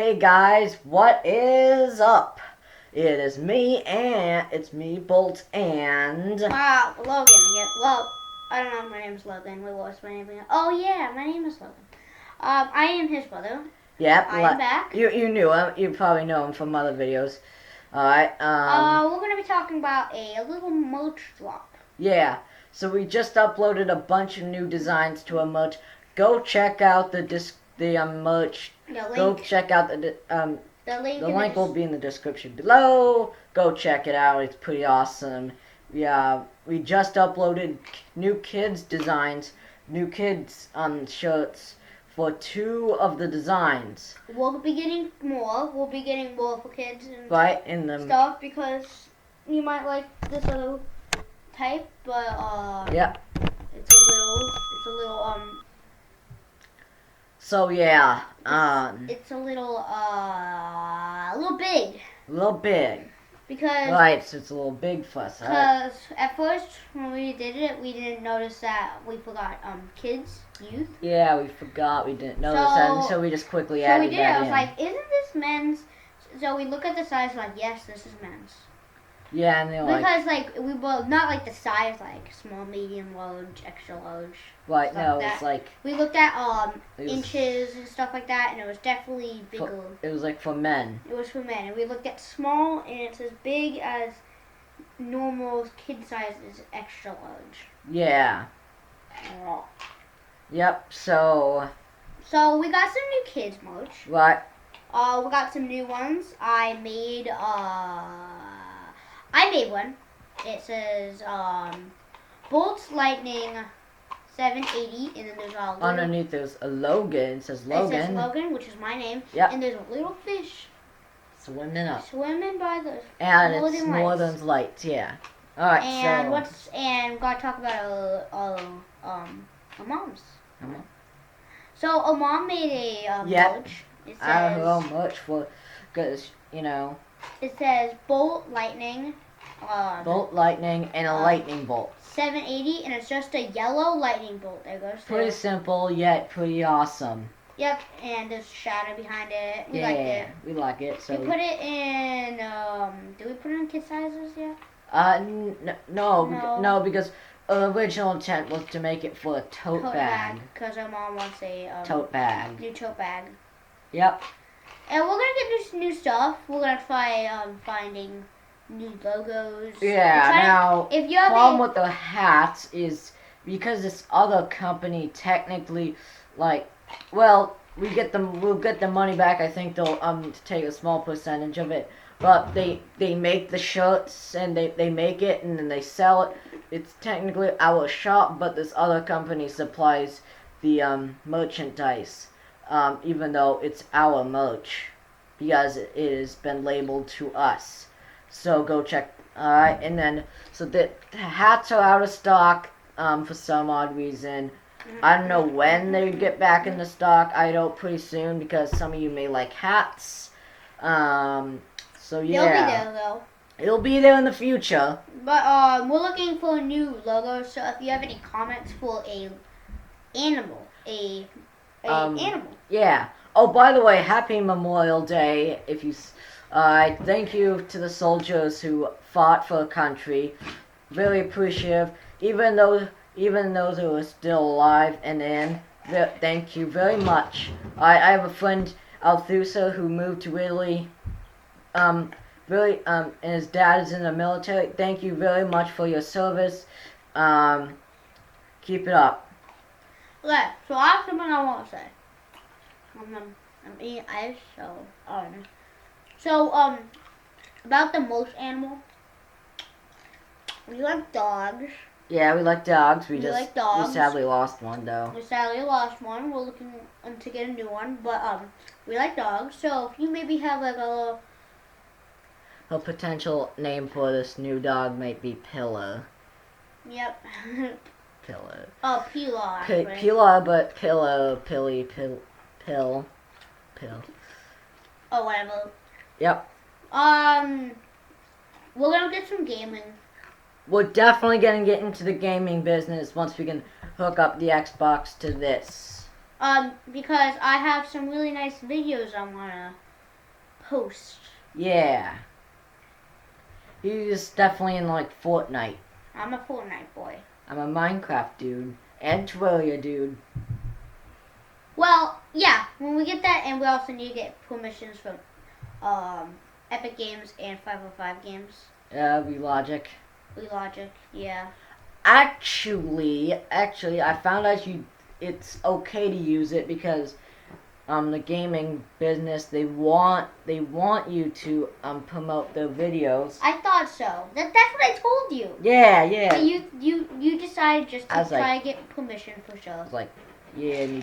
Hey guys, what is up? It's me, Bolt, and... Logan again. Well, I don't know if my name is Logan. We lost my name again. Oh yeah, my name is Logan. I am his brother. Yep, I'm back. You knew him. You probably know him from other videos. Alright, we're gonna be talking about a little merch drop. Yeah, so we just uploaded a bunch of new designs to our merch. Go check out the merch. Go check out the link will be in the description below. Go check it out. It's pretty awesome. Yeah, we just uploaded new kids designs, new kids shirts for 2 of the designs. We'll be getting more. We'll be getting more for kids and stuff because you might like this little type, but yep. It's a little So yeah, it's a little big. A little big. Because so it's a little big for us. Because at first when we did it, we didn't notice that we forgot kids, youth. Yeah, we forgot. We didn't notice that, and so we just quickly added that in. So we did. I was like, isn't this men's? So we look at the size, like, yes, this is men's. Yeah, and they're because we were not like the size, like small, medium, large, extra large. Right, no, it's like we looked at inches and stuff like that, and it was definitely bigger. It was like for men. It was for men, and we looked at small, and it's as big as normal kid size is extra large. Yeah. Oh. Yep. So we got some new kids merch. Right. We got some new ones. I made one. It says Bolt Lightning 780, and then there's a underneath there's a Logan. It says Logan. It says Logan, which is my name. Yep. And there's a little fish swimming by the Northern Lights. Yeah. All right. And we gotta talk about a mom's. So a mom made a merch. It says merch for because it says Bolt Lightning. Bolt Lightning and a lightning bolt. 780, and it's just a yellow lightning bolt. There goes. Pretty simple yet pretty awesome. Yep, and there's shadow behind it. We like it. We like it. So we put it in. Did we put it in kid sizes yet? No, because the original intent was to make it for a tote bag. Because our mom wants a tote bag. New tote bag. Yep. And we're gonna get new stuff. We're gonna try finding new logos. Yeah. Now, if you have problem with the hats is because this other company technically, we'll get the money back. I think they'll take a small percentage of it. But they make the shirts and they make it and then they sell it. It's technically our shop, but this other company supplies the merchandise, even though it's our merch because it has been labeled to us. So go check. Alright, and then so the hats are out of stock for some odd reason. I don't know when they get back into stock. I know pretty soon because some of you may like hats. So yeah. They'll be there though. It'll be there in the future. But we're looking for new logos. So if you have any comments for a animal. Yeah. Oh, by the way, happy Memorial Day. If you. Thank you to the soldiers who fought for the country. Really appreciative. Even those who are still alive and in. Thank you very much. I have a friend, Althusa, who moved to Italy. And his dad is in the military. Thank you very much for your service. Keep it up. Okay, so I have something I want to say. I'm eating ice, so So, about the most animal, we like dogs. Yeah, we like dogs. We sadly lost one, though. We sadly lost one. We're looking to get a new one, but, we like dogs. So, if you maybe have, like, a potential name for this new dog might be Pillow. Yep. Pillow. Oh, Pillow, actually. Pillow, but Pillow, Pilly, Pill. Oh, whatever. Yep. We're gonna get some gaming. We're definitely gonna get into the gaming business once we can hook up the Xbox to this. Because I have some really nice videos I wanna host. Yeah. He's definitely in like Fortnite. I'm a Fortnite boy. I'm a Minecraft dude. And Terraria dude. Well, yeah, when we get that, and we also need to get permissions from Epic Games and 505 Games. Relogic. Relogic, yeah. Actually, I found out it's okay to use it because the gaming business they want you to promote their videos. I thought so. That's what I told you. Yeah. But you decided just to try to get permission for I shows. was like, yeah,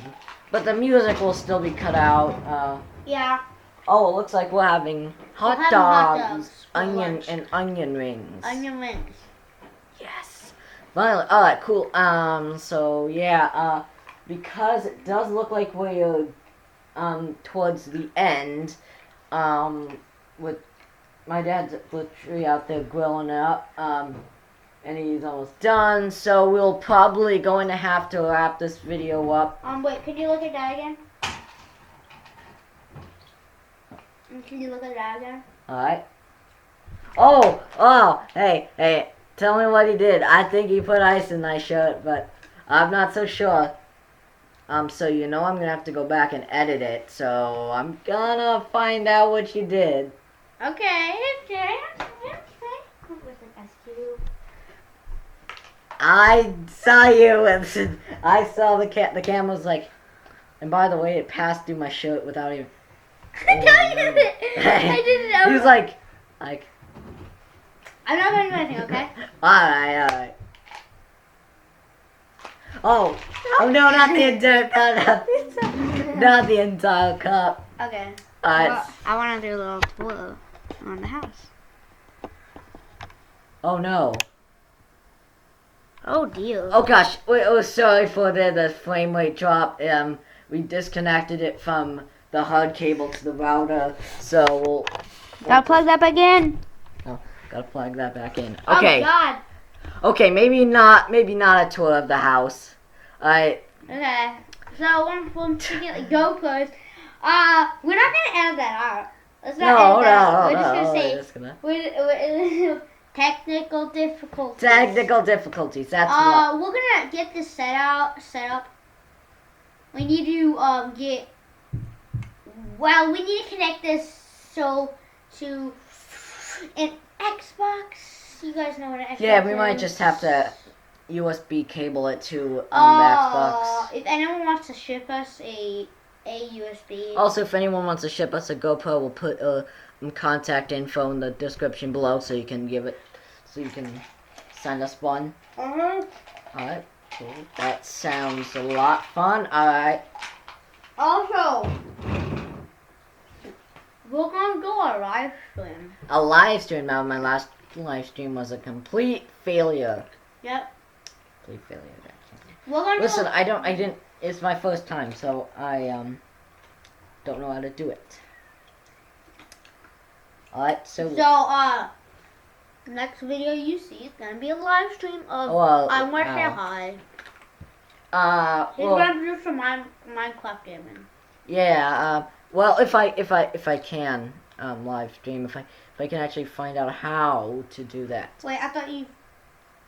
but the music will still be cut out. Yeah. Oh, it looks like we're having hot dogs, for onion lunch. and onion rings. Onion rings. Yes. Finally. All right. Cool. So yeah. Because it does look like we're towards the end. With my dad's literally out there grilling it up. And he's almost done. So we'll probably going to have to wrap this video up. Wait. Could you look at that again? Can you look at that again? Alright. Oh, hey, tell me what he did. I think he put ice in my shirt, but I'm not so sure. So you know I'm gonna have to go back and edit it, so I'm gonna find out what you did. Okay. With an S cube. I saw you, and I saw the camera was like, and by the way, it passed through my shirt without even. I didn't know. He was like. I'm not gonna do anything, okay? Alright. Oh no, not the entire cup. Not the entire cup. Okay. Alright. I want to do a little tour on the house. Oh no. Oh dear. Oh gosh. Sorry for the frame rate drop. We disconnected it from the hard cable to the router, so we'll Gotta plug that back in. Oh, gotta plug that back in. Okay. Oh God. Okay, maybe not a tour of the house. Alright. Okay. So one particular GoPros. We're not gonna edit that out. Let's not edit that out. We're just gonna say we're technical difficulties. Technical difficulties. That's what. We're gonna get this set up. We need to we need to connect this to an Xbox. You guys know what an Xbox is? Yeah, we might just have to USB cable it to the Xbox. If anyone wants to ship us a USB. Also, if anyone wants to ship us a GoPro, we'll put contact info in the description below, so you can send us one. Alright, cool. That sounds a lot fun. Alright. Also, we're gonna do a live stream. A live stream. Now, my last live stream was a complete failure. Yep. Complete failure. We're gonna Listen, I didn't. It's my first time, so I don't know how to do it. Alright, so next video you see is gonna be a live stream of I want to say hi. He's gonna do some Minecraft gaming. Yeah. Well, if I can live stream, if I can actually find out how to do that. Wait, I thought you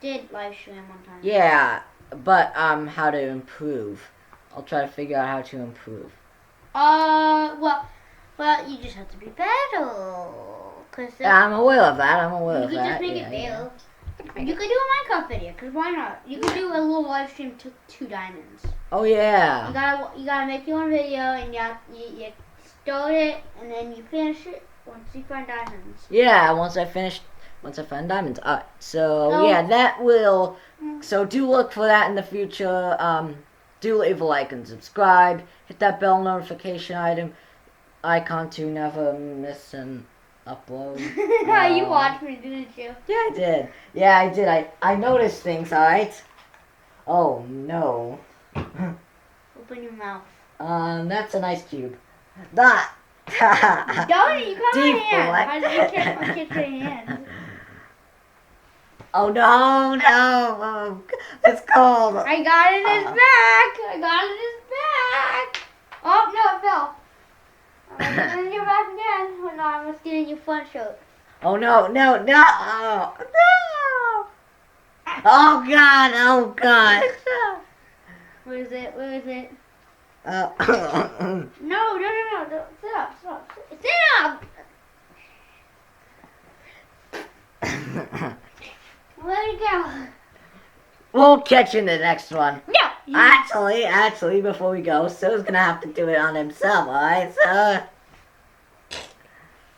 did live stream one time. Yeah, but how to improve. I'll try to figure out how to improve. Well, you just have to be better. I'm aware of that. You could just make it better. Yeah. You could do a Minecraft video, cause why not? You could do a little live stream to 2 diamonds. Oh yeah. You gotta make your own video, and you start it, and then you finish it once you find diamonds. Yeah, once I find diamonds. Alright, so yeah, that will. So do look for that in the future. Do leave a like and subscribe. Hit that bell notification icon to never miss an upload. You watched me, didn't you? Yeah, I did. I noticed things, alright? Oh, no. Open your mouth. That's an ice cube. Don't, you got my Deep hand. black. How did you get your hand? Oh, no. It's cold. I got it in his back. Oh, no, it fell. And then you're back again. Well, no, I was getting your front shirt. Oh no, no, no, no! Oh God, oh God! Where is it? Where is it? No. No. Sit up, sit up. Sit up! Where'd it go? We'll catch you in the next one. No! Actually, before we go, So's gonna have to do it on himself, alright? So.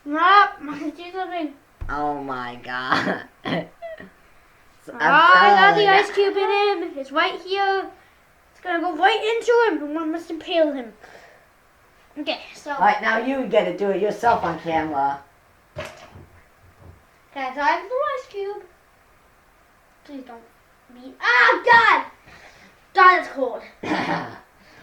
No, I do something. Oh my God. I got the ice cube in him. It's right here. It's gonna go right into him. I must impale him. Okay, so. Right, now you get to do it yourself on camera. Okay, so I have the ice cube. Please don't be. Ah, God! God, it's cold.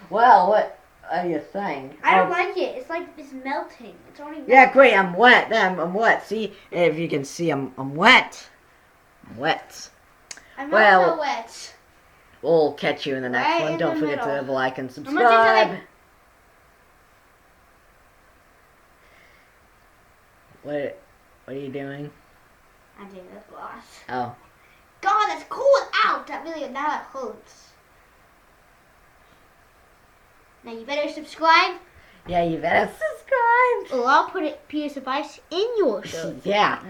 Well, what do you think? I don't like it. It's like it's melting. It's already melting. Yeah, great. I'm wet. I'm wet. See, if you can see, I'm wet. I'm wet. I'm Well, not so wet. We'll catch you in the next Right one. in Don't the forget middle. to like and I'm gonna do subscribe. something. What are you doing? I'm doing this glass. Oh. God, that's cold out. That hurts. Now you better subscribe, Yeah, you better subscribe. or I'll put a piece of ice in your shirt. Yeah.